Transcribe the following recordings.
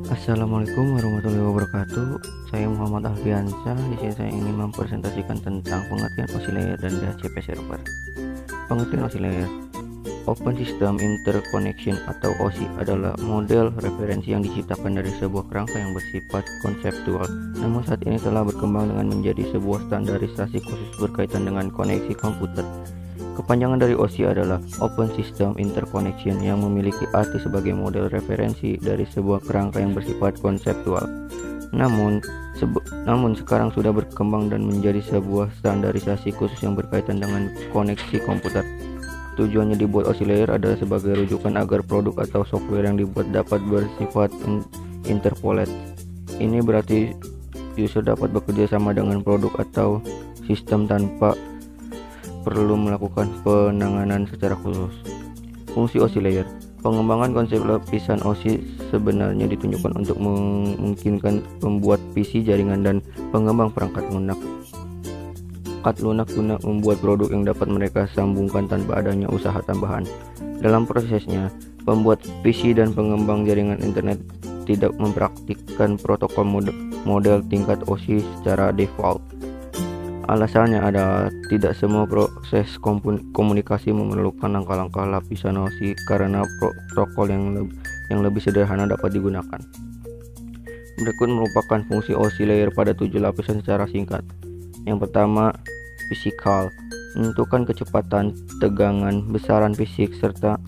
Assalamualaikum warahmatullahi wabarakatuh. Saya Muhammad Alfiansyah. Di sini saya ingin mempresentasikan tentang pengertian OSI layer dan DHCP server. Pengertian OSI layer: Open System Interconnection atau OSI adalah model referensi yang diciptakan dari sebuah kerangka yang bersifat konseptual, namun saat ini telah berkembang dengan menjadi sebuah standarisasi khusus berkaitan dengan koneksi komputer. Kepanjangan dari OSI adalah Open System Interconnection, yang memiliki arti sebagai model referensi dari sebuah kerangka yang bersifat konseptual. Namun sekarang sudah berkembang dan menjadi sebuah standarisasi khusus yang berkaitan dengan koneksi komputer. Tujuannya dibuat OSI layer adalah sebagai rujukan agar produk atau software yang dibuat dapat bersifat interpolate. Ini berarti user dapat bekerja sama dengan produk atau sistem tanpa perlu melakukan penanganan secara khusus. Fungsi OSI layer: pengembangan konsep lapisan OSI sebenarnya ditunjukkan untuk memungkinkan pembuat PC jaringan dan pengembang perangkat lunak guna membuat produk yang dapat mereka sambungkan tanpa adanya usaha tambahan. Dalam prosesnya, pembuat PC dan pengembang jaringan internet tidak mempraktikkan protokol model tingkat OSI secara default. Alasannya adalah tidak semua proses komunikasi memerlukan langkah-langkah lapisan OSI karena protokol yang lebih sederhana dapat digunakan. Berikut merupakan fungsi OSI layer pada 7 lapisan secara singkat. Yang pertama, fisikal, menentukan kecepatan, tegangan, besaran fisik, serta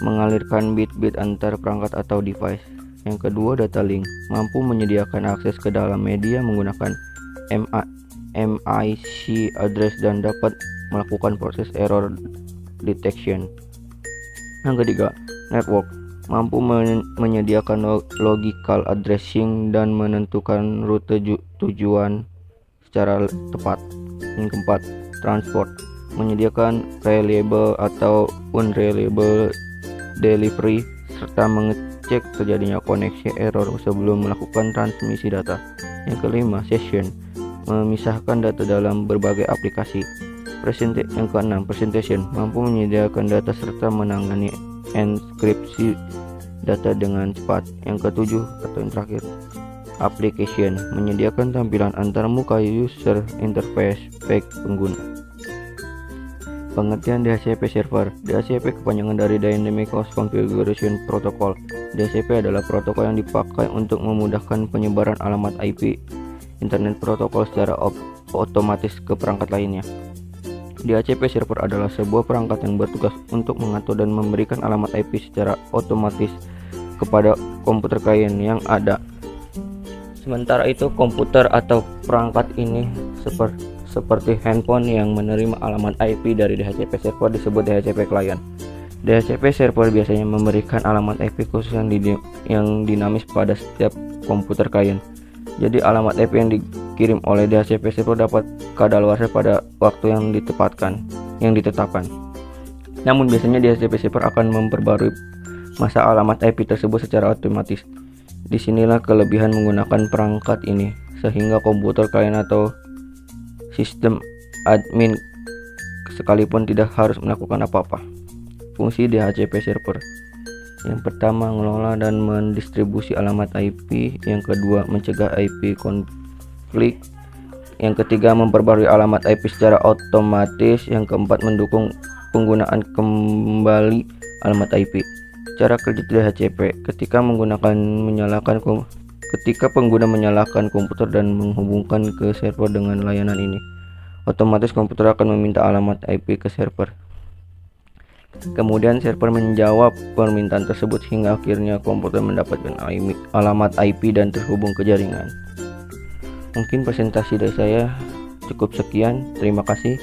mengalirkan bit-bit antar perangkat atau device. Yang kedua, data link, mampu menyediakan akses ke dalam media menggunakan MIC address dan dapat melakukan proses error detection. Yang ketiga, network, mampu menyediakan logical addressing dan menentukan rute tujuan secara tepat. Yang keempat, transport, menyediakan reliable atau unreliable delivery serta mengecek terjadinya koneksi error sebelum melakukan transmisi data. Yang kelima, session, memisahkan data dalam berbagai aplikasi. Yang keenam, presentation, mampu menyediakan data serta menangani enkripsi data dengan cepat. Yang ketujuh atau yang terakhir, application, menyediakan tampilan antarmuka user interface bagi pengguna. Pengertian DHCP server. DHCP kepanjangan dari Dynamic Host Configuration Protocol. DHCP adalah protokol yang dipakai untuk memudahkan penyebaran alamat IP Internet Protokol secara otomatis ke perangkat lainnya. DHCP server adalah sebuah perangkat yang bertugas untuk mengatur dan memberikan alamat IP secara otomatis kepada komputer klien yang ada. Sementara itu, komputer atau perangkat ini seperti handphone yang menerima alamat IP dari DHCP server disebut DHCP client. DHCP server biasanya memberikan alamat IP khusus yang dinamis pada setiap komputer klien. Jadi alamat IP yang dikirim oleh DHCP server dapat kadaluarsa pada waktu yang ditetapkan. Namun biasanya DHCP server akan memperbarui masa alamat IP tersebut secara otomatis. Disinilah kelebihan menggunakan perangkat ini, sehingga komputer klien atau sistem admin sekalipun tidak harus melakukan apa-apa. Fungsi DHCP server: yang pertama, mengelola dan mendistribusi alamat IP. Yang kedua, mencegah IP konflik. Yang ketiga, memperbarui alamat IP secara otomatis. Yang keempat, mendukung penggunaan kembali alamat IP. Cara kerja DHCP: ketika pengguna menyalakan komputer dan menghubungkan ke server dengan layanan ini, otomatis komputer akan meminta alamat IP ke server. Kemudian server menjawab permintaan tersebut hingga akhirnya komputer mendapatkan alamat IP dan terhubung ke jaringan. Mungkin presentasi dari saya cukup sekian. Terima kasih.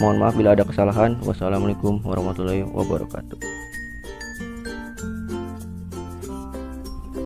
Mohon maaf bila ada kesalahan. Wassalamualaikum warahmatullahi wabarakatuh.